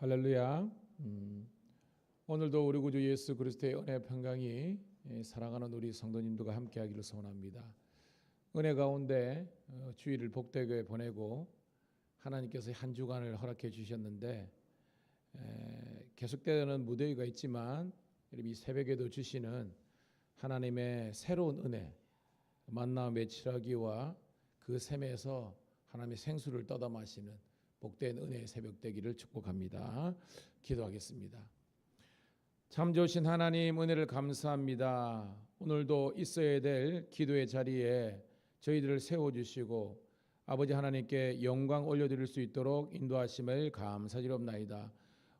할렐루야. 오늘도 우리 구주 예수 그리스도의 은혜 평강이 사랑하는 우리 성도님들과 함께하기를 소원합니다. 은혜 가운데 주일을 복되게 보내고 하나님께서 한 주간을 허락해 주셨는데 계속되는 무더위가 있지만 이 새벽에도 주시는 하나님의 새로운 은혜, 만나 매치라기와 그 샘에서 하나님의 생수를 떠다 마시는 복된 은혜의 새벽 되기를 축복합니다. 기도하겠습니다. 참 좋으신 하나님, 은혜를 감사합니다. 오늘도 있어야 될 기도의 자리에 저희들을 세워주시고 아버지 하나님께 영광 올려드릴 수 있도록 인도하심을 감사드리옵나이다.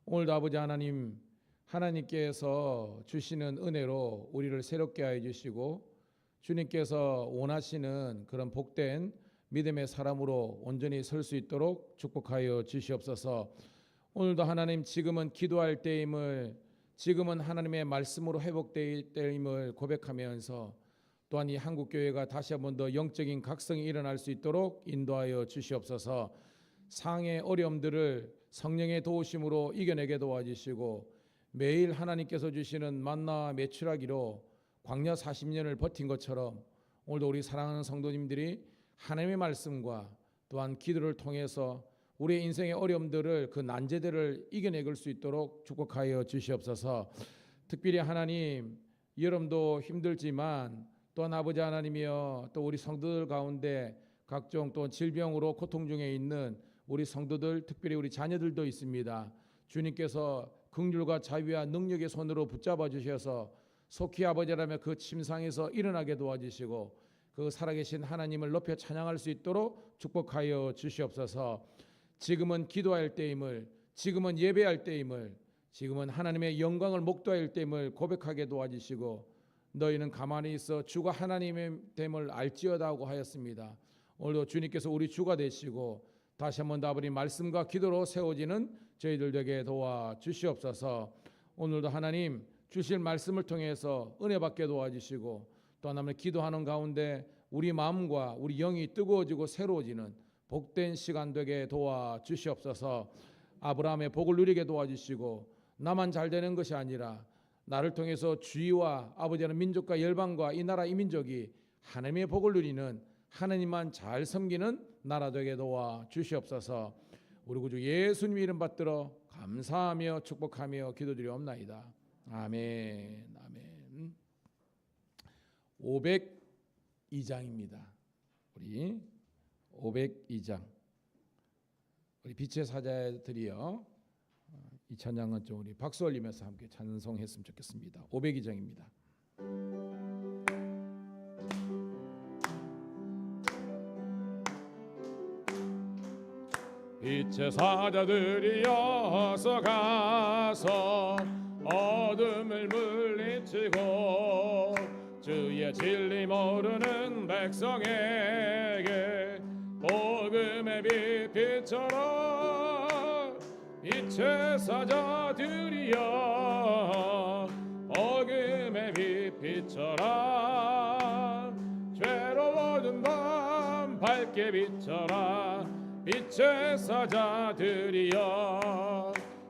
오늘도 아버지 하나님, 하나님께서 주시는 은혜로 우리를 새롭게 하여 주시고 주님께서 원하시는 그런 복된 믿음의 사람으로 온전히 설 수 있도록 축복하여 주시옵소서. 오늘도 하나님, 지금은 기도할 때임을, 지금은 하나님의 말씀으로 회복될 때임을 고백하면서 또한 이 한국교회가 다시 한번 더 영적인 각성이 일어날 수 있도록 인도하여 주시옵소서. 상의 어려움들을 성령의 도우심으로 이겨내게 도와주시고 매일 하나님께서 주시는 만나 매출하기로 광야 40년을 버틴 것처럼 오늘도 우리 사랑하는 성도님들이 하나님의 말씀과 또한 기도를 통해서 우리의 인생의 어려움들을, 그 난제들을 이겨내길 수 있도록 축복하여 주시옵소서. 특별히 하나님, 여러분도 힘들지만 또한 아버지 하나님이여, 또 우리 성도들 가운데 각종 또 질병으로 고통 중에 있는 우리 성도들, 특별히 우리 자녀들도 있습니다. 주님께서 긍휼과 자비와 능력의 손으로 붙잡아 주셔서 속히 아버지라며 그 침상에서 일어나게 도와주시고 그 살아계신 하나님을 높여 찬양할 수 있도록 축복하여 주시옵소서. 지금은 기도할 때임을, 지금은 예배할 때임을, 지금은 하나님의 영광을 목도할 때임을 고백하게 도와주시고 너희는 가만히 있어 주가 하나님의 됨을 알지어다고 하였습니다. 오늘도 주님께서 우리 주가 되시고 다시 한번 아버지 말씀과 기도로 세워지는 저희들 되게 도와주시옵소서. 오늘도 하나님 주실 말씀을 통해서 은혜 받게 도와주시고 또 하나님 기도하는 가운데 우리 마음과 우리 영이 뜨거워지고 새로워지는 복된 시간 되게 도와주시옵소서. 아브라함의 복을 누리게 도와주시고 나만 잘 되는 것이 아니라 나를 통해서 주위와 아버지는 민족과 열방과 이 나라 이 민족이 하나님의 복을 누리는, 하나님만 잘 섬기는 나라 되게 도와주시옵소서. 우리 구주 예수님 이름 받들어 감사하며 축복하며 기도드리옵나이다. 아멘. 아멘. 502장입니다. 우리 502장. 우리 빛의 사자들이여 이 찬양은 좀 우리 박수 올리면서 함께 찬송했으면 좋겠습니다. 502장입니다. 빛의 사자들이여 어서 가서 어둠을 물리치고 주의 진리 모르는 백성에게 복음의 빛 비춰라. 빛의 사자들이여 복음의 빛 비춰라. 괴로워진 밤 밝게 비춰라. 빛의 사자들이여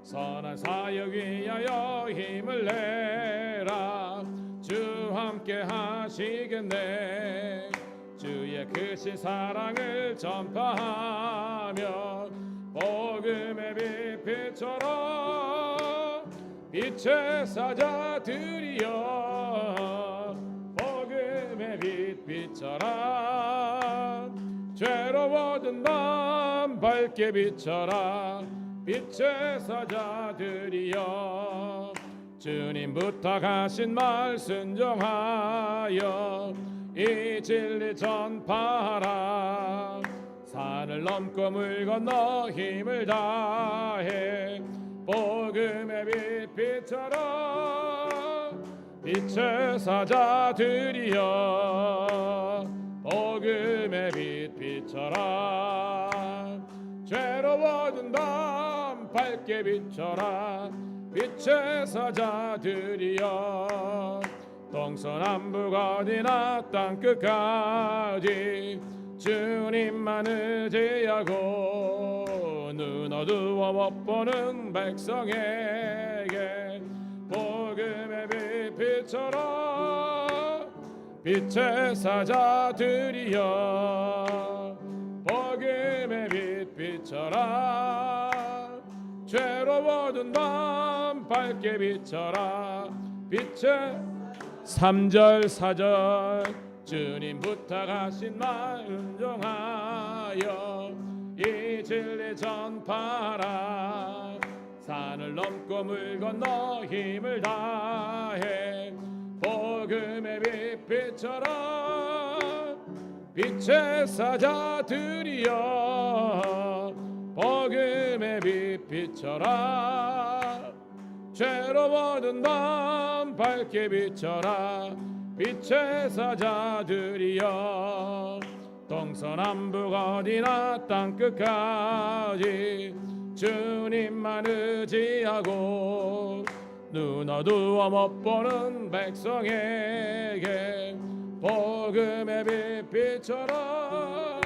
선한 사역 위하여 힘을 내라. 주 함께 하시겠네. 주의 크신 사랑을 전파하며 복음의 빛 비춰라. 빛의 사자들이여 복음의 빛 비춰라. 괴로워진 밤 밝게 비춰라. 빛의 사자들이여 주님 부탁하신 말 순종하여 이 진리 전파하라. 산을 넘고 물 건너 힘을 다해 복음의 빛 비춰라. 빛의 사자들이여 복음의 빛 비춰라. 괴로워진 밤 밝게 비춰라. 빛의 사자들이여 동서남북 어디나 땅끝까지 주님만 의지하고 눈 어두워 못 보는 백성에게 복음의 빛 비춰라. 빛의 사자들이여 복음의 빛 비춰라. 죄로워둔 밤 밝게 비춰라. 빛의 3절 4절 주님 부탁하신 말 은종하여 이 진리 전파라. 산을 넘고 물 건너 힘을 다해 복음의 빛 비춰라. 빛의 사자들이여 복음의 빛 비춰라. 죄로워둔 밤 밝게 비춰라. 빛의 사자들이여 동서남북 어디나 땅끝까지 주님만 의지하고 눈 어두워 못 보는 백성에게 복음의 빛 비춰라.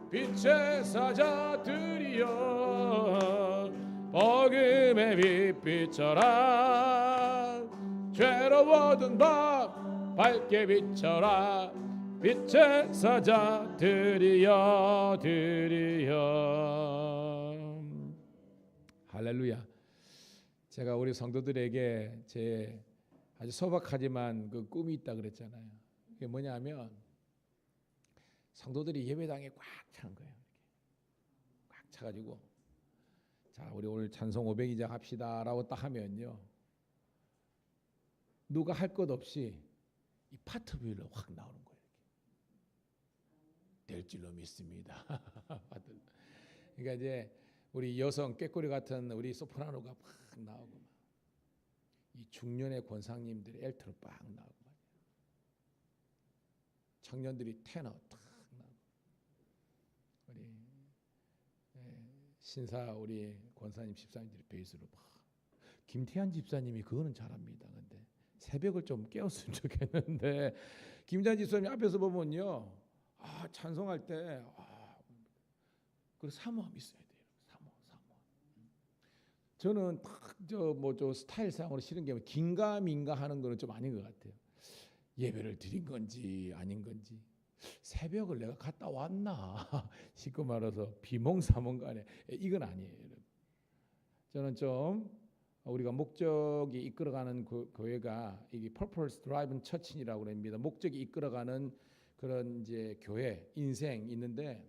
빛의 사자들이여 복음의 빛 비춰라. 죄로워둔 밤 밝게 비춰라. 빛의 사자들이여 할렐루야. 제가 우리 성도들에게 제 아주 소박하지만 그 꿈이 있다 그랬잖아요. 그게 뭐냐면 성도들이 예배당에 꽉 차는 거예요. 꽉 차가지고 자 우리 오늘 찬송 500이장 합시다라고 딱 하면요, 누가 할 것 없이 이 파트별로 확 나오는 거예요. 될 줄로 믿습니다. 그러니까 이제 우리 여성 꾀꼬리 같은 우리 소프라노가 막 나오고 이 중년의 권사님들이 엘트로 빡 나오고 청년들이 테너 탁 나오고 우리 신사 우리 권사님 집사님들이 베이스로 막 김태한 집사님이 그거는 잘합니다. 근데 새벽을 좀 깨웠으면 좋겠는데 김태한 집사님 앞에서 보면요, 찬송할 때 그 사모함 있어야 돼요. 사모. 저는 저 스타일상으로 싫은 게 긴가민가 하는 거는 좀 아닌 것 같아요. 예배를 드린 건지 아닌 건지 새벽을 내가 갔다 왔나 싶고 말아서 비몽사몽간에 이건 아니에요. 저는 좀 우리가 목적이 이끌어가는 교회가 이게 Purpose Driven Church이라고 합니다. 목적이 이끌어가는 그런 이제 교회 인생 있는데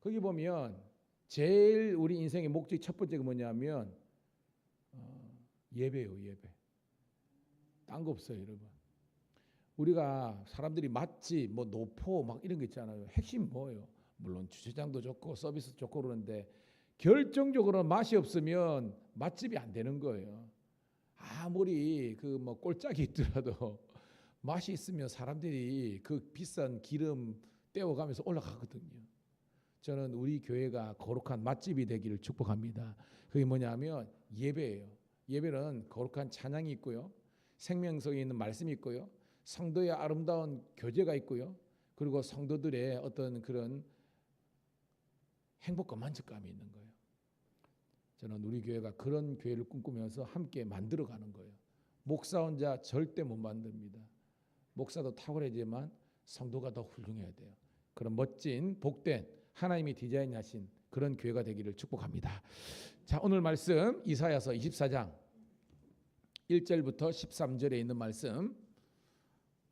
거기 보면 제일 우리 인생의 목적이 첫 번째가 뭐냐면 예배요. 예배. 딴 거 없어요, 여러분. 우리가 사람들이 맛집, 뭐 노포 막 이런 거 있잖아요. 핵심 뭐예요? 물론 주차장도 좋고 서비스 좋고 그러는데 결정적으로 맛이 없으면 맛집이 안 되는 거예요. 아무리 그 뭐 꼴짝이 있더라도 맛이 있으면 사람들이 그 비싼 기름 떼어가면서 올라가거든요. 저는 우리 교회가 거룩한 맛집이 되기를 축복합니다. 그게 뭐냐면 예배예요. 예배는 거룩한 찬양이 있고요, 생명성이 있는 말씀이 있고요, 성도의 아름다운 교제가 있고요, 그리고 성도들의 어떤 그런 행복과 만족감이 있는 거예요. 저는 우리 교회가 그런 교회를 꿈꾸면서 함께 만들어가는 거예요. 목사 혼자 절대 못 만듭니다. 목사도 탁월하지만 성도가 더 훌륭해야 돼요. 그런 멋진 복된 하나님이 디자인하신 그런 교회가 되기를 축복합니다. 자, 오늘 말씀 이사야서 24장 1절부터 13절에 있는 말씀,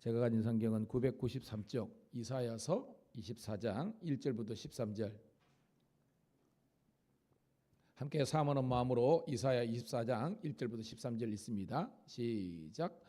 제가 가진 성경은 993쪽 이사야서 24장 1절부터 13절, 함께 사모하는 마음으로 이사야 24장 1절부터 13절 있습니다. 시작.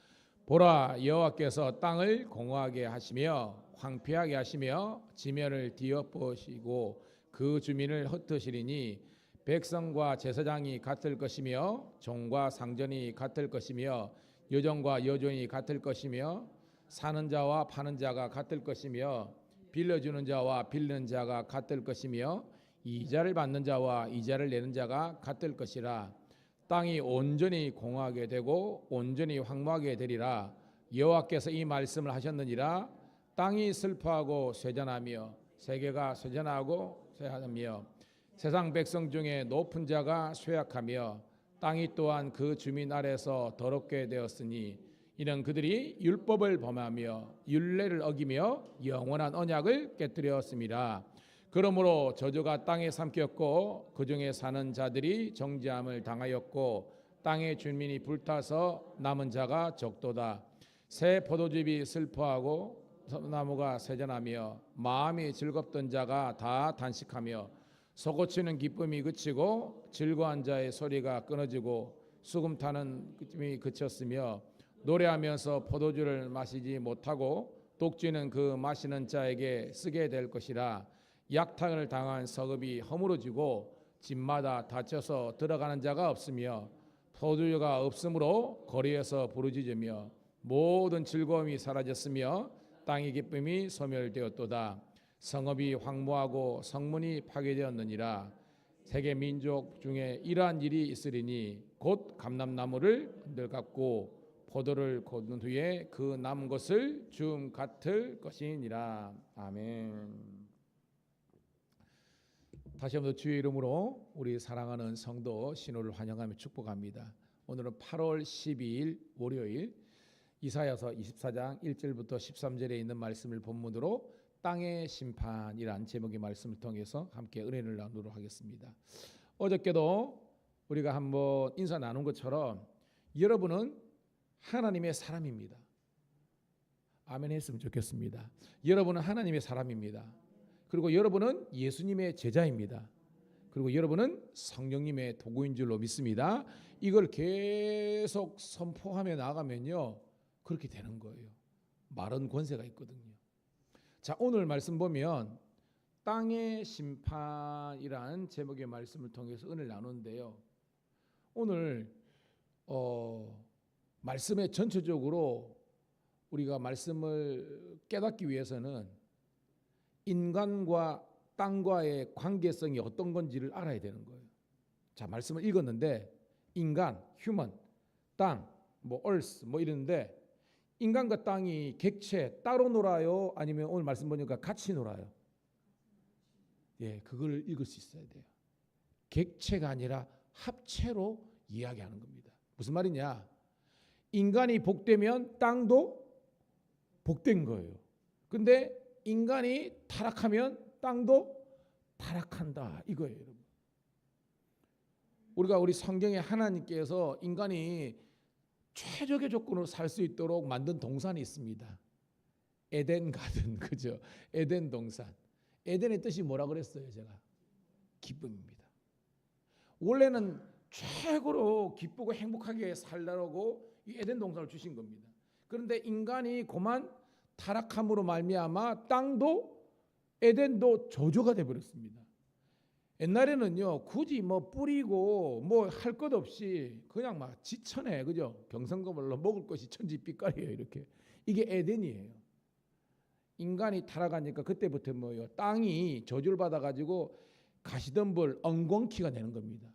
보라, 여호와께서 땅을 공허하게 하시며 황폐하게 하시며 지면을 뒤엎으시고 그 주민을 흩으시리니 백성과 제사장이 같을 것이며 종과 상전이 같을 것이며 여종과 여종이 같을 것이며 사는 자와 파는 자가 같을 것이며 빌려주는 자와 빌리는 자가 같을 것이며 이자를 받는 자와 이자를 내는 자가 같을 것이라. 땅이 온전히 공허하게 되고 온전히 황무하게 되리라. 여호와께서 이 말씀을 하셨느니라. 땅이 슬퍼하고 쇠잔하며 세계가 쇠잔하고 쇠하며 세상 백성 중에 높은 자가 쇠약하며 땅이 또한 그 주민 아래서 더럽게 되었으니 이는 그들이 율법을 범하며 율례를 어기며 영원한 언약을 깨뜨렸습니다. 그러므로 저주가 땅에 삼켰고 그 중에 사는 자들이 정죄함을 당하였고 땅의 주민이 불타서 남은 자가 적도다. 새 포도즙이 슬퍼하고 나무가 세전하며 마음이 즐겁던 자가 다 단식하며 솟구치는 기쁨이 그치고 즐거운 자의 소리가 끊어지고 수금 타는 기쁨이 그쳤으며 노래하면서 포도주를 마시지 못하고 독주는 그 마시는 자에게 쓰게 될 것이라. 약탈을 당한 서급이 허물어지고 집마다 닫혀서 들어가는 자가 없으며 포도주가 없으므로 거리에서 부르짖으며 모든 즐거움이 사라졌으며 땅의 기쁨이 소멸되었도다. 성읍이 황무하고 성문이 파괴되었느니라. 세계 민족 중에 이러한 일이 있으리니 곧 감람나무를 흔들갖고 포도를 거둔 후에 그 남은 것을 줌 같을 것이니라. 아멘. 다시 한번 주의 이름으로 우리 사랑하는 성도 신호를 환영하며 축복합니다. 오늘은 8월 12일 월요일 이사야서 24장 1절부터 13절에 있는 말씀을 본문으로 땅의 심판이란 제목의 말씀을 통해서 함께 은혜를 나누도록 하겠습니다. 어저께도 우리가 한번 인사 나눈 것처럼 여러분은 하나님의 사람입니다. 아멘 했으면 좋겠습니다. 여러분은 하나님의 사람입니다. 그리고 여러분은 예수님의 제자입니다. 그리고 여러분은 성령님의 도구인 줄로 믿습니다. 이걸 계속 선포하며 나가면요 그렇게 되는 거예요. 말은 권세가 있거든요. 자, 오늘 말씀 보면 땅의 심판이라는 제목의 말씀을 통해서 은혜를 나누는데요. 오늘 말씀의 전체적으로 우리가 말씀을 깨닫기 위해서는 인간과 땅과의 관계성이 어떤 건지를 알아야 되는 거예요. 자, 말씀을 읽었는데 인간, 휴먼, 땅, earth 이러는데 인간과 땅이 객체 따로 놀아요? 아니면 오늘 말씀 보니까 같이 놀아요? 예, 그걸 읽을 수 있어야 돼요. 객체가 아니라 합체로 이야기하는 겁니다. 무슨 말이냐? 인간이 복되면 땅도 복된 거예요. 근데 인간이 타락하면 땅도 타락한다 이거예요, 여러분. 우리 성경에 하나님께서 인간이 최적의 조건으로 살 수 있도록 만든 동산이 있습니다. 에덴 가든, 그죠? 에덴 동산. 에덴의 뜻이 뭐라 그랬어요, 제가? 기쁨입니다. 원래는 최고로 기쁘고 행복하게 살라고 이 에덴 동산을 주신 겁니다. 그런데 인간이 그만 타락함으로 말미암아 땅도 에덴도 저주가 돼 버렸습니다. 옛날에는요 굳이 뿌리고 할 것 없이 그냥 막 지천에, 그죠? 경성거물로 먹을 것이 천지빛깔이에요. 이렇게 이게 에덴이에요. 인간이 타락하니까 그때부터 땅이 저주를 받아가지고 가시덤불 엉겅퀴가 되는 겁니다.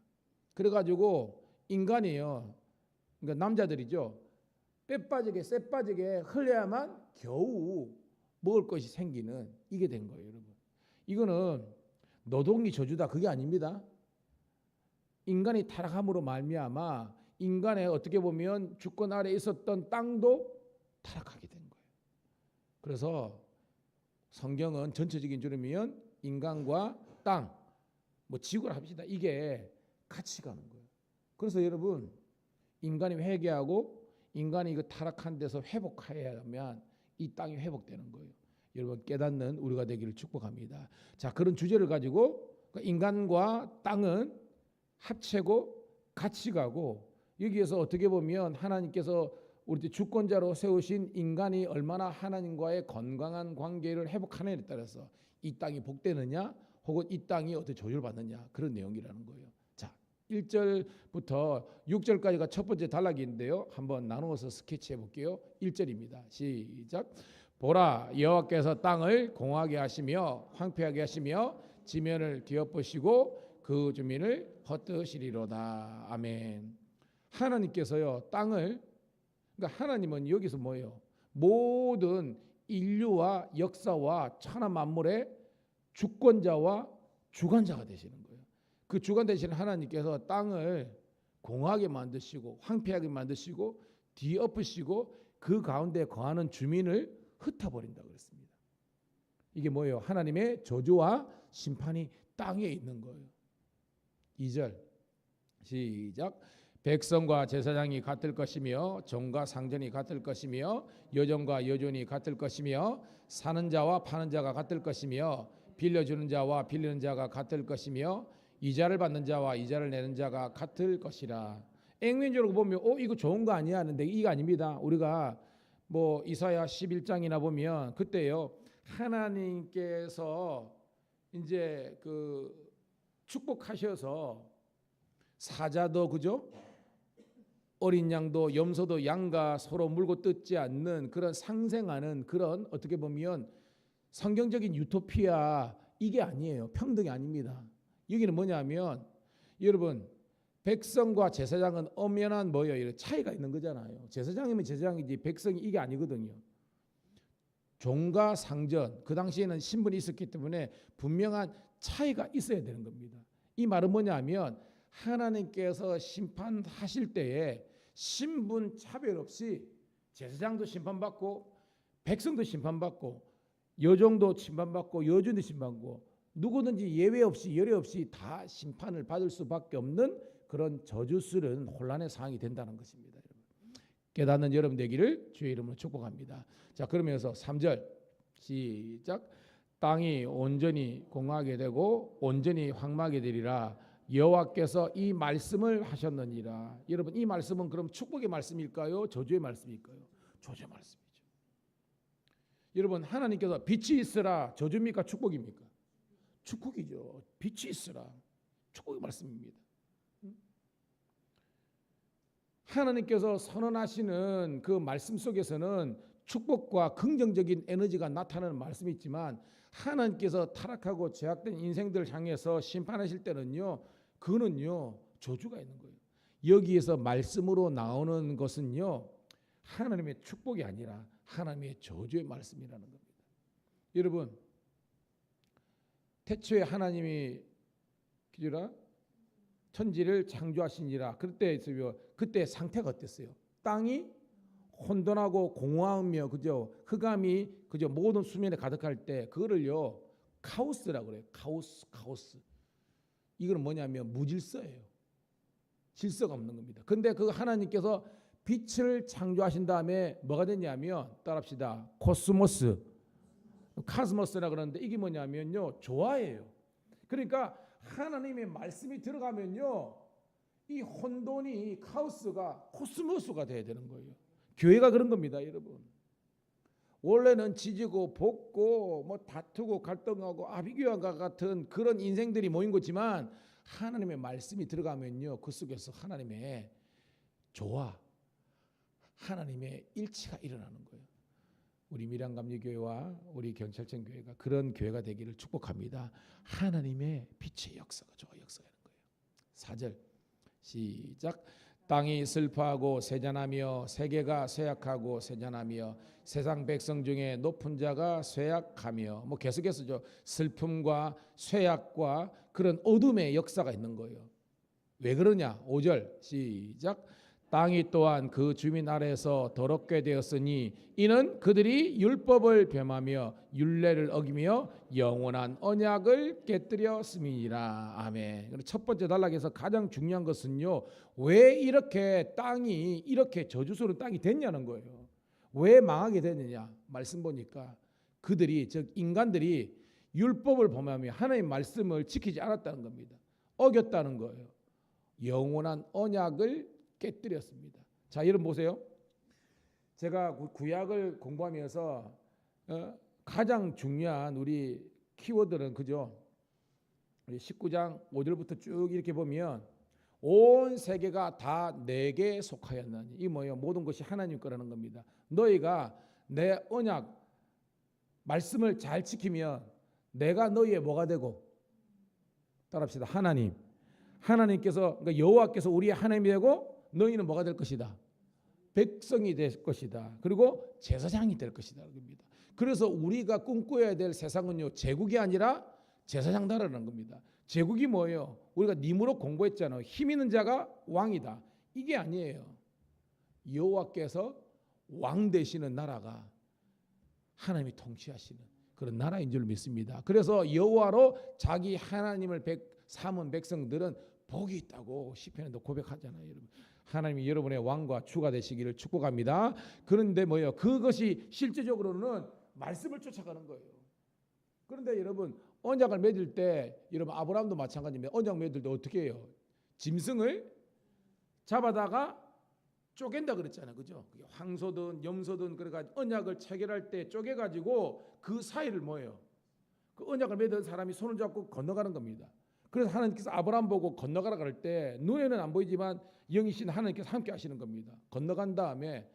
그래가지고 인간이요, 그러니까 남자들이죠, 때 빠지게 흘려야만 겨우 먹을 것이 생기는 이게 된 거예요, 여러분. 이거는 노동이 저주다 그게 아닙니다. 인간이 타락함으로 말미암아 인간의 어떻게 보면 주권 아래 있었던 땅도 타락하게 된 거예요. 그래서 성경은 전체적인 줄이면 인간과 땅, 지구를 합시다. 이게 같이 가는 거예요. 그래서 여러분, 인간이 회개하고 인간이 이거 타락한 데서 회복해야 하면 이 땅이 회복되는 거예요. 여러분 깨닫는 우리가 되기를 축복합니다. 자, 그런 주제를 가지고 인간과 땅은 합체고 같이 가고, 여기에서 어떻게 보면 하나님께서 우리 주권자로 세우신 인간이 얼마나 하나님과의 건강한 관계를 회복하느냐에 따라서 이 땅이 복되느냐 혹은 이 땅이 어떻게 조율받느냐, 그런 내용이라는 거예요. 자, 1절부터 6절까지가 첫 번째 단락인데요. 한번 나누어서 스케치해 볼게요. 1절입니다. 시작. 보라, 여호와께서 땅을 공하게 하시며 황폐하게 하시며 지면을 뒤엎으시고 그 주민을 헛되으시리로다. 아멘. 하나님께서요 땅을, 그러니까 하나님은 여기서 뭐예요? 모든 인류와 역사와 천하 만물의 주권자와 주관자가 되시는 거예요. 그 주관 되시는 하나님께서 땅을 공하게 만드시고 황폐하게 만드시고 뒤엎으시고 그 가운데 거하는 주민을 흩어버린다 그랬습니다. 이게 뭐예요? 하나님의 저주와 심판이 땅에 있는 거예요. 2절 시작. 백성과 제사장이 같을 것이며 종과 상전이 같을 것이며 여종과 여종이 같을 것이며 사는 자와 파는 자가 같을 것이며 빌려주는 자와 빌리는 자가 같을 것이며 이자를 받는 자와 이자를 내는 자가 같을 것이라. 액면적으로 보면 이거 좋은 거 아니야 하는데 이거 아닙니다. 우리가 뭐 이사야 11장이나 보면 그때요 하나님께서 이제 그 축복하셔서 사자도 그죠? 어린 양도 염소도 양과 서로 물고 뜯지 않는 그런 상생하는 그런 어떻게 보면 성경적인 유토피아 이게 아니에요. 평등이 아닙니다. 여기는 뭐냐면 여러분 백성과 제사장은 엄연한 뭐예요? 차이가 있는 거잖아요. 제사장이면 제사장이지 백성이 이게 아니거든요. 종과 상전 그 당시에는 신분이 있었기 때문에 분명한 차이가 있어야 되는 겁니다. 이 말은 뭐냐면 하나님께서 심판하실 때에 신분 차별 없이 제사장도 심판받고 백성도 심판받고 여종도 심판받고 여주도 심판받고 누구든지 예외 없이 열애 없이 다 심판을 받을 수밖에 없는 그런 저주스러운 혼란의 상황이 된다는 것입니다. 깨닫는 여러분 되기를 주의 이름으로 축복합니다. 자, 그러면서 3절 시작. 땅이 온전히 공하게 되고 온전히 황망하게 되리라. 여호와께서 이 말씀을 하셨느니라. 여러분 이 말씀은 그럼 축복의 말씀일까요? 저주의 말씀일까요? 저주의 말씀이죠. 여러분 하나님께서 빛이 있으라 저주입니까? 축복입니까? 축복이죠. 빛이 있으라 축복의 말씀입니다. 하나님께서 선언하시는 그 말씀 속에서는 축복과 긍정적인 에너지가 나타나는 말씀이 있지만 하나님께서 타락하고 죄악된 인생들을 향해서 심판하실 때는요 그거는요 저주가 있는 거예요. 여기에서 말씀으로 나오는 것은요 하나님의 축복이 아니라 하나님의 저주의 말씀이라는 겁니다. 여러분 태초에 하나님이 기주라 천지를 창조하시니라. 그때 상태가 어땠어요? 땅이 혼돈하고 공허하며 그죠 흑암이 그죠 모든 수면에 가득할 때 그거를요 카오스라고 그래요. 카오스. 이거는 뭐냐면 무질서예요. 질서가 없는 겁니다. 근데 그 하나님께서 빛을 창조하신 다음에 뭐가 됐냐면 따라합시다. 코스모스, 카스모스라 그러는데 이게 뭐냐면요 조화예요. 그러니까 하나님의 말씀이 들어가면요 이 혼돈이 카오스가 코스모스가 돼야 되는 거예요. 교회가 그런 겁니다, 여러분. 원래는 지지고 볶고 뭐 다투고 갈등하고 아비규환과 같은 그런 인생들이 모인 거지만 하나님의 말씀이 들어가면요 그 속에서 하나님의 조화, 하나님의 일치가 일어나는 거예요. 우리 밀양감리교회와 우리 경찰청 교회가 그런 교회가 되기를 축복합니다. 하나님의 빛의 역사가 조화 역사가 있는 거예요. 4절 시작. 땅이 슬퍼하고 쇠잔하며 세계가 쇠약하고 쇠잔하며 세상 백성 중에 높은 자가 쇠약하며 뭐 계속해서 슬픔과 쇠약과 그런 어둠의 역사가 있는 거예요. 왜 그러냐? 5절 시작. 땅이 또한 그 주민 아래에서 더럽게 되었으니 이는 그들이 율법을 범하며 율례를 어기며 영원한 언약을 깨뜨렸음이니라. 아멘. 첫 번째 단락에서 가장 중요한 것은요 왜 이렇게 땅이 이렇게 저주스러운 땅이 됐냐는 거예요. 왜 망하게 됐느냐? 말씀 보니까 그들이 즉 인간들이 율법을 범하며 하나님의 말씀을 지키지 않았다는 겁니다. 어겼다는 거예요. 영원한 언약을 깨뜨렸습니다. 자, 여러분 보세요. 제가 구약을 공부하면서 가장 중요한 우리 키워드는 그죠? 우리 19장 5절부터 쭉 이렇게 보면 온 세계가 다 내게 속하였나니 이 뭐예요? 모든 것이 하나님 거라는 겁니다. 너희가 내 언약 말씀을 잘 지키면 내가 너희의 뭐가 되고 따라합시다. 하나님께서 그러니까 여호와께서 우리의 하나님이 되고 너희는 뭐가 될 것이다? 백성이 될 것이다. 그리고 제사장이 될 것이다. 그래서 우리가 꿈꿔야 될 세상은요 제국이 아니라 제사장 나라라는 겁니다. 제국이 뭐예요? 우리가 님으로 공부했잖아요. 힘 있는 자가 왕이다. 이게 아니에요. 여호와께서 왕 되시는 나라가 하나님이 통치하시는 그런 나라인 줄 믿습니다. 그래서 여호와로 자기 하나님을 삼은 백성들은 복이 있다고 시편에도 고백하잖아요. 여러분. 하나님이 여러분의 왕과 주가 되시기를 축복합니다. 그런데 뭐예요? 그것이 실제적으로는 말씀을 쫓아가는 거예요. 그런데 여러분 언약을 맺을 때 여러분 아브라함도 마찬가지입니다. 언약 맺을 때 어떻게 해요? 짐승을 잡아다가 쪼갠다 그랬잖아요. 그죠? 황소든 염소든 그래가지고 언약을 체결할 때 쪼개가지고 그 사이를 뭐예요? 그 언약을 맺은 사람이 손을 잡고 건너가는 겁니다. 그래서 하나님께서 아브라함 보고 건너가라 그럴 때 눈에는 안 보이지만 영이신 하나님께서 함께 하시는 겁니다. 건너간 다음에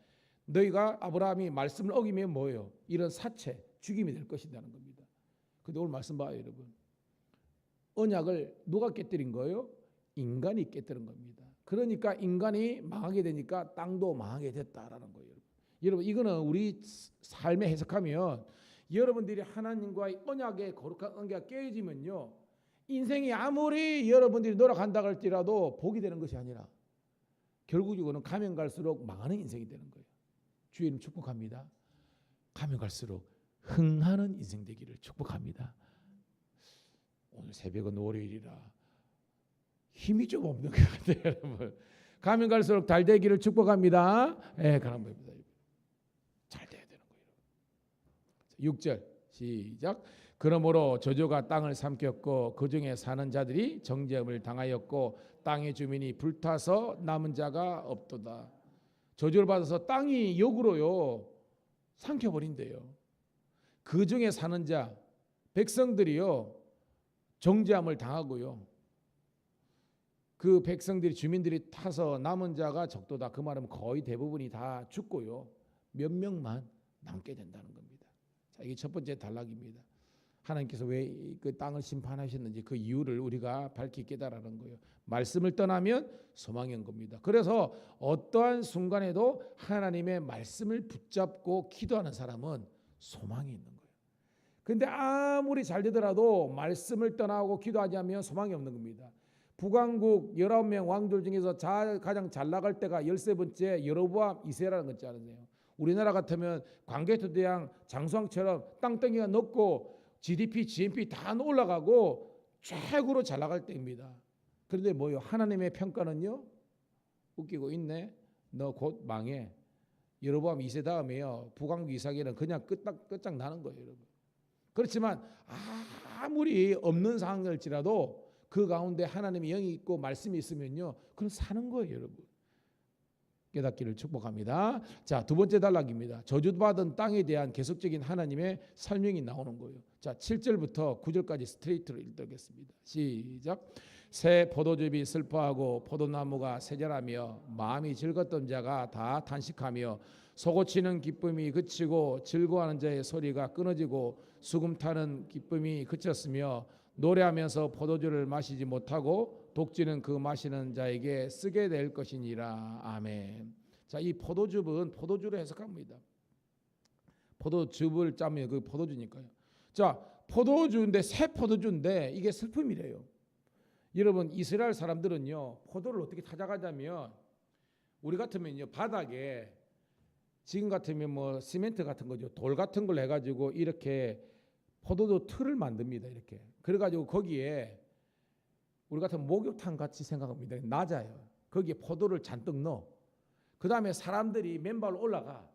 너희가 아브라함이 말씀을 어기면 뭐예요? 이런 사체, 죽임이 될 것이라는 겁니다. 근데 오늘 말씀 봐요, 여러분. 언약을 누가 깨뜨린 거예요? 인간이 깨뜨린 겁니다. 그러니까 인간이 망하게 되니까 땅도 망하게 됐다라는 거예요. 여러분 이거는 우리 삶에 해석하면 여러분들이 하나님과의 언약의 거룩한 관계가 깨지면요. 인생이 아무리 여러분들이 노력한다고 할지라도 복이 되는 것이 아니라 결국은 가면 갈수록 망하는 인생이 되는 거예요. 주의 이름 축복합니다. 가면 갈수록 흥하는 인생 되기를 축복합니다. 오늘 새벽은 월요일이라 힘이 좀 없는 것 같아요, 여러분. 가면 갈수록 잘 되기를 축복합니다. 예, 그런 겁니다. 잘 돼야 되는 거예요. 6절 시작. 그러므로 저주가 땅을 삼켰고 그 중에 사는 자들이 정죄함을 당하였고 땅의 주민이 불타서 남은 자가 없도다. 저주를 받아서 땅이 역으로요 삼켜버린대요. 그 중에 사는 자 백성들이요 정죄함을 당하고요. 그 백성들이 주민들이 타서 남은 자가 적도다. 그 말은 거의 대부분이 다 죽고요. 몇 명만 남게 된다는 겁니다. 자, 이게 첫 번째 단락입니다. 하나님께서 왜 그 땅을 심판하셨는지 그 이유를 우리가 밝히 깨달아는 거예요. 말씀을 떠나면 소망이 온 겁니다. 그래서 어떠한 순간에도 하나님의 말씀을 붙잡고 기도하는 사람은 소망이 있는 거예요. 근데 아무리 잘 되더라도 말씀을 떠나고 기도하지 않으면 소망이 없는 겁니다. 북왕국 19명 왕들 중에서 가장 잘 나갈 때가 13번째 여로보암 2세라는 거 있지 않으세요? 우리나라 같으면 광개토대왕 장수왕처럼 땅덩이가 높고 GDP, GNP 다 올라가고 최고로 잘 나갈 때입니다. 그런데 뭐요? 하나님의 평가는요? 웃기고 있네. 너 곧 망해. 여로보암 2세 다음에요. 북왕국 이삭에는 그냥 끝장 나는 거예요, 여러분. 그렇지만 아무리 없는 상황일지라도 그 가운데 하나님의 영이 있고 말씀이 있으면요, 그건 사는 거예요, 여러분. 깨닫기를 축복합니다. 자, 두 번째 단락입니다. 저주받은 땅에 대한 계속적인 하나님의 설명이 나오는 거예요. 자, 7절부터 9절까지 스트레이트로 읽겠습니다. 시작. 새 포도즙이 슬퍼하고 포도나무가 세절하며 마음이 즐겁던 자가 다 탄식하며 소고치는 기쁨이 그치고 즐거워하는 자의 소리가 끊어지고 수금 타는 기쁨이 그쳤으며 노래하면서 포도주를 마시지 못하고 독지는 그 마시는 자에게 쓰게 될 것이니라. 아멘. 자, 이 포도즙은 포도주로 해석합니다. 포도즙을 짜면 그 포도주니까요. 자, 포도주인데 새 포도주인데 이게 슬픔이래요. 여러분 이스라엘 사람들은요 포도를 어떻게 찾아가자면 우리 같으면요 바닥에 지금 같으면 뭐 시멘트 같은 거죠. 돌 같은 걸 해가지고 이렇게 포도주 틀을 만듭니다. 이렇게. 그래가지고 거기에 우리 같은 목욕탕 같이 생각합니다. 낮아요. 거기에 포도를 잔뜩 넣어. 그 다음에 사람들이 맨발로 올라가.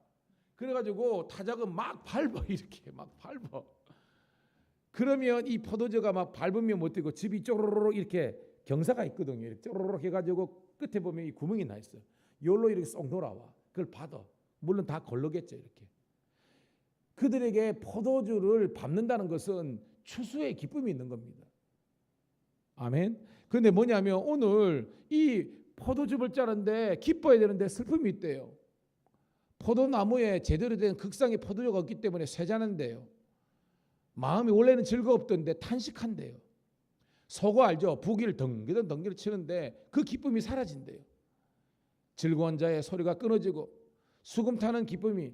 그래가지고 타작은 막 밟아. 이렇게 막 밟아. 그러면 이 포도주가 막 밟으면 못 되고 즙이 쪼로로록 이렇게 경사가 있거든요. 이렇게 쪼로로록 해가지고 끝에 보면 이 구멍이 나 있어요. 요로 이렇게 쏙 돌아와. 그걸 받아. 물론 다 걸르겠죠. 이렇게. 그들에게 포도주를 밟는다는 것은 추수의 기쁨이 있는 겁니다. 아멘. 그런데 뭐냐면 오늘 이 포도즙을 짜는데 기뻐야 되는데 슬픔이 있대요. 포도나무에 제대로 된 극상의 포도주가 없기 때문에 쇠자는데요. 마음이 원래는 즐겁던데 탄식한대요. 소고 알죠? 부기를 덩기를 치는데 그 기쁨이 사라진대요. 즐거운 자의 소리가 끊어지고 수금 타는 기쁨이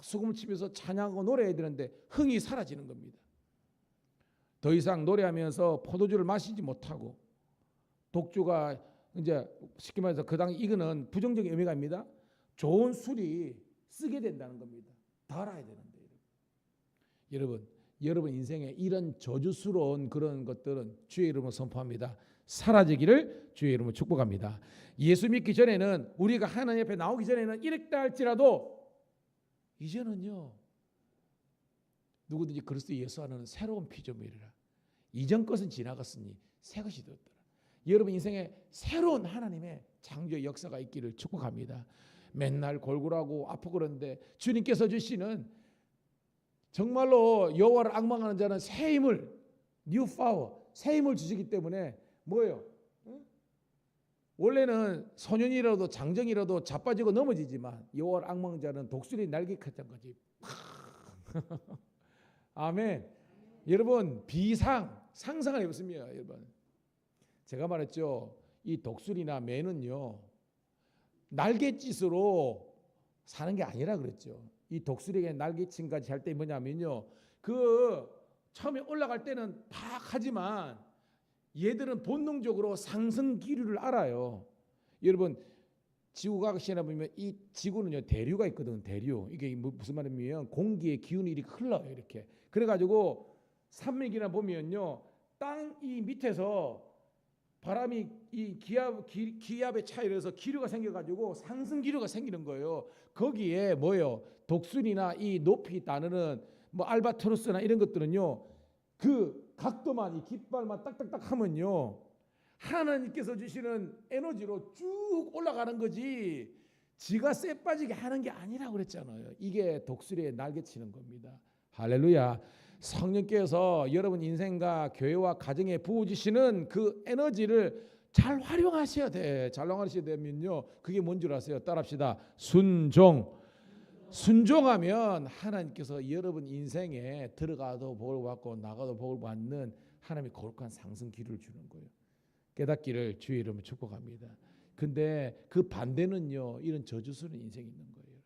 수금을 치면서 찬양하고 노래해야 되는데 흥이 사라지는 겁니다. 더 이상 노래하면서 포도주를 마시지 못하고 독주가 이제 쉽게 말해서 그 당시 이거는 부정적인 의미가 아닙니다. 좋은 술이 쓰게 된다는 겁니다. 달아야 되는데 여러분 인생에 이런 저주스러운 그런 것들은 주의 이름으로 선포합니다. 사라지기를 주의 이름으로 축복합니다. 예수 믿기 전에는 우리가 하나님 앞에 나오기 전에는 이랬다 할지라도 이제는요 누구든지 그리스도 예수 안에는 새로운 피조물이라 이전 것은 지나갔으니 새 것이 되었더라. 여러분 인생에 새로운 하나님의 창조의 역사가 있기를 축복합니다. 맨날 골골하고 아프고 그런데 주님께서 주시는 정말로 여호와를 앙망하는 자는 새 힘을 뉴 파워 새 힘을 주시기 때문에 뭐예요? 원래는 소년이라도 장정이라도 자빠지고 넘어지지만 여호와를 앙망하는 자는 독수리 날개 같은 거지. 아멘. 여러분 상상을 해보십니다. 여러분 제가 말했죠. 이 독수리나 매는요 날갯짓으로 사는 게 아니라 그랬죠. 이 독수리에게 날개침까지 할 때 뭐냐면요 그 처음에 올라갈 때는 팍 하지만 얘들은 본능적으로 상승 기류를 알아요. 여러분 지구과학 시간에 보면 이 지구는요 대류가 있거든. 대류 이게 무슨 말이냐면 공기의 기운이 이렇게 흘러요. 이렇게 그래가지고 산맥이나 보면요 땅 이 밑에서 바람이 이 기압의 차이로서 기류가 생겨가지고 상승 기류가 생기는 거예요. 거기에 뭐예요? 독수리나 이 높이 나르는 뭐 알바트로스나 이런 것들은요 그 각도만 이 깃발만 딱딱딱 하면요 하나님께서 주시는 에너지로 쭉 올라가는 거지 지가 쎄 빠지게 하는 게 아니라고 그랬잖아요. 이게 독수리의 날개치는 겁니다. 할렐루야. 성령께서 여러분 인생과 교회와 가정에 부어주시는 그 에너지를 잘 활용하셔야 돼. 잘 활용하셔야 되면요 그게 뭔 줄 아세요? 따라합시다. 순종하면 하나님께서 여러분 인생에 들어가도 복을 받고 나가도 복을 받는 하나님의 거룩한 상승 기를 주는 거예요. 깨닫기를 주의 이름으로 축복합니다. 근데 그 반대는요 이런 저주스러운 인생이 있는 거예요.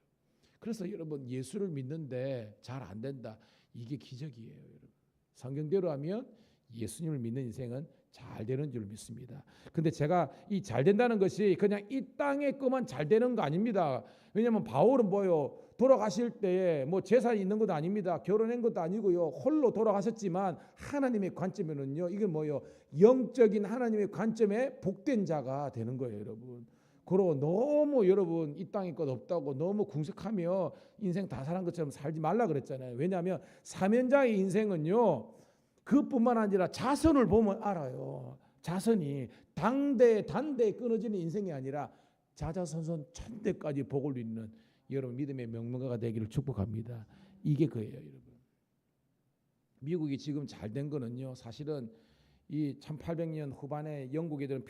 그래서 여러분 예수를 믿는데 잘 안 된다. 이게 기적이에요. 여러분. 성경대로 하면 예수님을 믿는 인생은 잘 되는 줄 믿습니다. 근데 제가 이 잘 된다는 것이 그냥 이 땅에 거만 잘 되는 거 아닙니다. 왜냐하면 바울은 뭐요? 돌아가실 때에 뭐 재산이 있는 것도 아닙니다. 결혼한 것도 아니고요. 홀로 돌아가셨지만 하나님의 관점에는요. 이게 뭐요? 영적인 하나님의 관점에 복된 자가 되는 거예요, 여러분. 그리고 너무 여러분 이 땅에 것 없다고 너무 궁색하며 인생 다 사는 것처럼 살지 말라 그랬잖아요. 왜냐하면 사면자의 인생은요. 그뿐만 아니라 자손을 보면 알아요. 자손이 단대에 끊어지는 인생이 아니라 자자손손 천대까지 복을 누리는 여러분 믿음의 명문가가 되기를 축복합니다. 이게 그예요, 여러분. 미국이 지금 잘 된 거는요. 사실은 이 1800년 후반에 영국 애들은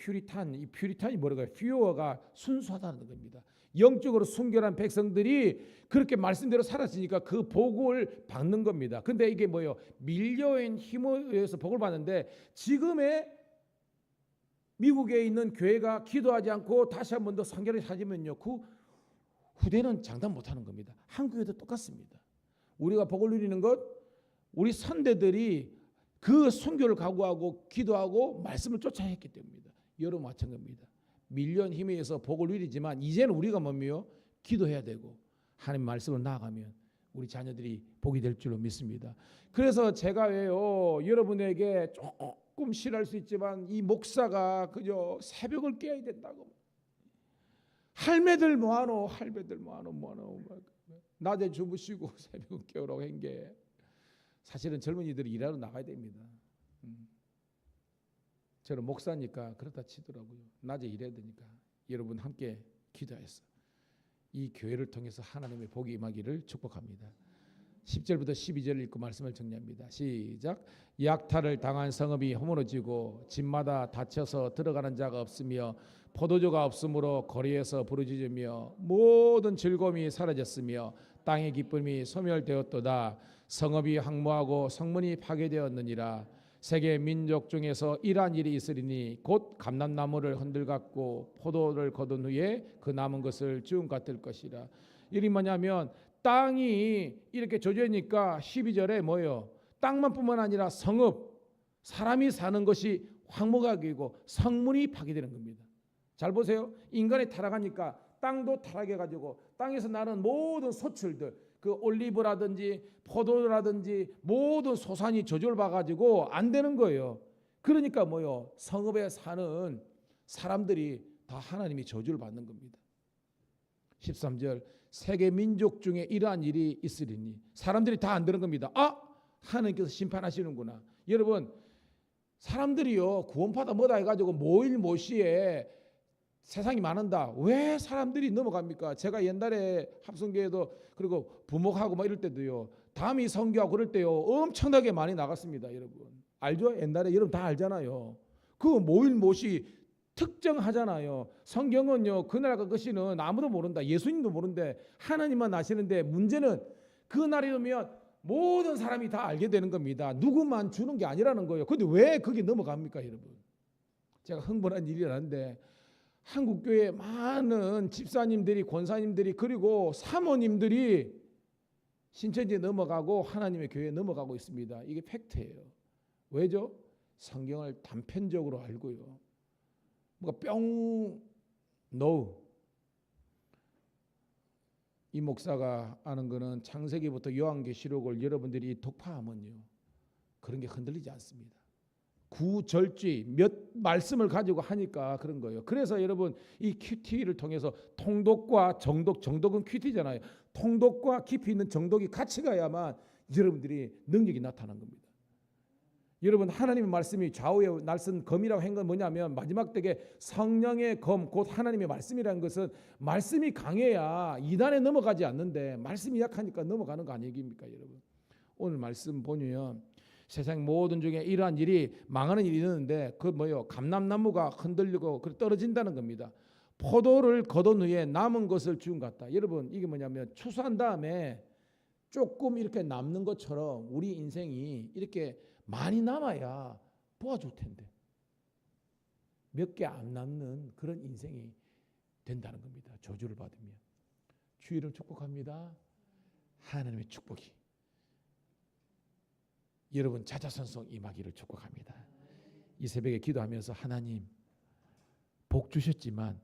이 퓨리탄이 뭐라고요? 퓨어가 순수하다는 겁니다. 영적으로 순결한 백성들이 그렇게 말씀대로 살았으니까 그 복을 받는 겁니다. 근데 이게 뭐예요? 밀려인 힘에 의해서 복을 받는데 지금의 미국에 있는 교회가 기도하지 않고 다시 한 번 더 성결을 찾으면요. 그 후대는 장담 못하는 겁니다. 한국에도 똑같습니다. 우리가 복을 누리는 것 우리 선대들이 그 순교를 각오하고 기도하고 말씀을 쫓아야 했기 때문입니다. 여러분 마찬가지입니다. 밀려온 힘에 의해서 복을 누리지만 이제는 우리가 뭡니까? 기도해야 되고 하나님 말씀을 나아가면 우리 자녀들이 복이 될 줄로 믿습니다. 그래서 제가 왜요 여러분에게 조금 싫어할 수 있지만 이 목사가 그저 새벽을 깨야 된다고 할매들 뭐하노 낮에 주무시고 새벽을 깨우라고 한 게 사실은 젊은이들이 일하러 나가야 됩니다. 저는 목사니까 그렇다 치더라고요. 낮에 일해야 되니까 여러분 함께 기도했어. 이 교회를 통해서 하나님의 복이 임하기를 축복합니다. 10절부터 12절 읽고 말씀을 정리합니다. 시작. 약탈을 당한 성읍이 허물어지고 집마다 닫혀서 들어가는 자가 없으며 포도주가 없으므로 거리에서 부르짖으며 모든 즐거움이 사라졌으며 땅의 기쁨이 소멸되었도다. 성읍이 황무하고 성문이 파괴되었느니라. 세계 민족 중에서 이러한 일이 있으리니 곧 감람나무를 흔들갖고 포도를 거둔 후에 그 남은 것을 주운 같을 것이라. 일이 뭐냐면 땅이 이렇게 저주하니까 12절에 뭐예요? 땅만 뿐만 아니라 성읍 사람이 사는 것이 황무하게고 성문이 파괴되는 겁니다. 잘 보세요. 인간이 타락하니까 땅도 타락해가지고 땅에서 나는 모든 소출들, 그 올리브라든지 포도라든지 모든 소산이 저주를 봐가지고 안 되는 거예요. 그러니까 뭐요? 성읍에 사는 사람들이 다 하나님이 저주를 받는 겁니다. 13절 세계 민족 중에 이러한 일이 있으리니 사람들이 다 안 되는 겁니다. 하나님께서 심판하시는구나. 여러분 사람들이요 구원받아 뭐다 해가지고 모일 모시에 세상이 많은다. 왜 사람들이 넘어갑니까? 제가 옛날에 합성교회도 그리고 부목하고 뭐 이럴 때도요 담이 선교하고 그럴 때요 엄청나게 많이 나갔습니다. 여러분 알죠? 옛날에 여러분 다 알잖아요. 그 모일 모시 특정하잖아요. 성경은요 그날 그것이는 아무도 모른다. 예수님도 모른데 하나님만 아시는데 문제는 그날이 오면 모든 사람이 다 알게 되는 겁니다. 누구만 주는 게 아니라는 거예요. 그런데 왜 그게 넘어갑니까 여러분? 제가 흥분한 일이라는데 한국교회 많은 집사님들이 권사님들이 그리고 사모님들이 신천지에 넘어가고 하나님의 교회에 넘어가고 있습니다. 이게 팩트예요. 왜죠? 성경을 단편적으로 알고요. 뭐가 뿅 no. 이 목사가 아는 거는 창세기부터 요한계시록을 여러분들이 독파하면요 그런 게 흔들리지 않습니다. 구절주의 몇 말씀을 가지고 하니까 그런 거예요. 그래서 여러분 이 큐티를 통해서 통독과 정독은 큐티잖아요. 통독과 깊이 있는 정독이 같이 가야만 여러분들이 능력이 나타난 겁니다. 여러분 하나님의 말씀이 좌우에 날선 검이라고 한 건 뭐냐면 마지막 때에 성령의 검 곧 하나님의 말씀이라는 것은 말씀이 강해야 이단에 넘어가지 않는데 말씀이 약하니까 넘어가는 거 아니겠습니까 여러분? 오늘 말씀 보면 세상 모든 중에 이러한 일이 망하는 일이 있는데 그 뭐요? 감람나무가 흔들리고 떨어진다는 겁니다. 포도를 거둔 후에 남은 것을 주운 것 같다. 여러분 이게 뭐냐면 추수한 다음에 조금 이렇게 남는 것처럼 우리 인생이 이렇게 많이 남아야 도와줄 텐데 몇 개 안 남는 그런 인생이 된다는 겁니다. 저주를 받으면. 주의를 축복합니다. 하나님의 축복이 여러분 자자손손 임하기를 축복합니다. 이 새벽에 기도하면서 하나님 복 주셨지만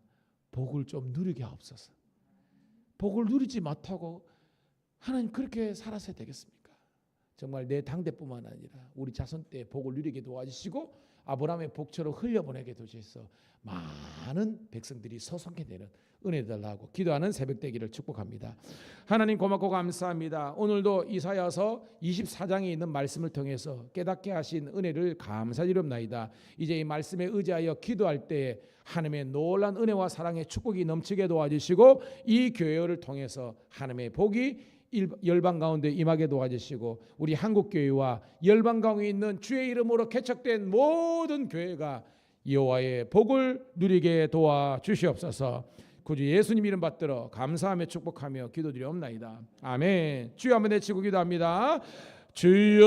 복을 좀 누리게 하옵소서. 복을 누리지 못하고 하나님 그렇게 살아서야 되겠습니까? 정말 내 당대뿐만 아니라 우리 자손 때 복을 누리게 도와주시고 아브라함의 복처럼 흘려보내게 도와주셔서 많은 백성들이 서성케 되는 은혜 달라고 기도하는 새벽 되기를 축복합니다. 하나님 고맙고 감사합니다. 오늘도 이사야서 24장에 있는 말씀을 통해서 깨닫게 하신 은혜를 감사드립니다. 이제 이 말씀에 의지하여 기도할 때에 하나님의 놀라운 은혜와 사랑의 축복이 넘치게 도와주시고 이 교회를 통해서 하나님의 복이 열방 가운데 임하게 도와주시고 우리 한국교회와 열방 가운데 있는 주의 이름으로 개척된 모든 교회가 여호와의 복을 누리게 도와주시옵소서. 구주 예수님 이름 받들어 감사하며 축복하며 기도드리옵나이다. 아멘. 주여 한번 외치고 기도합니다. 주여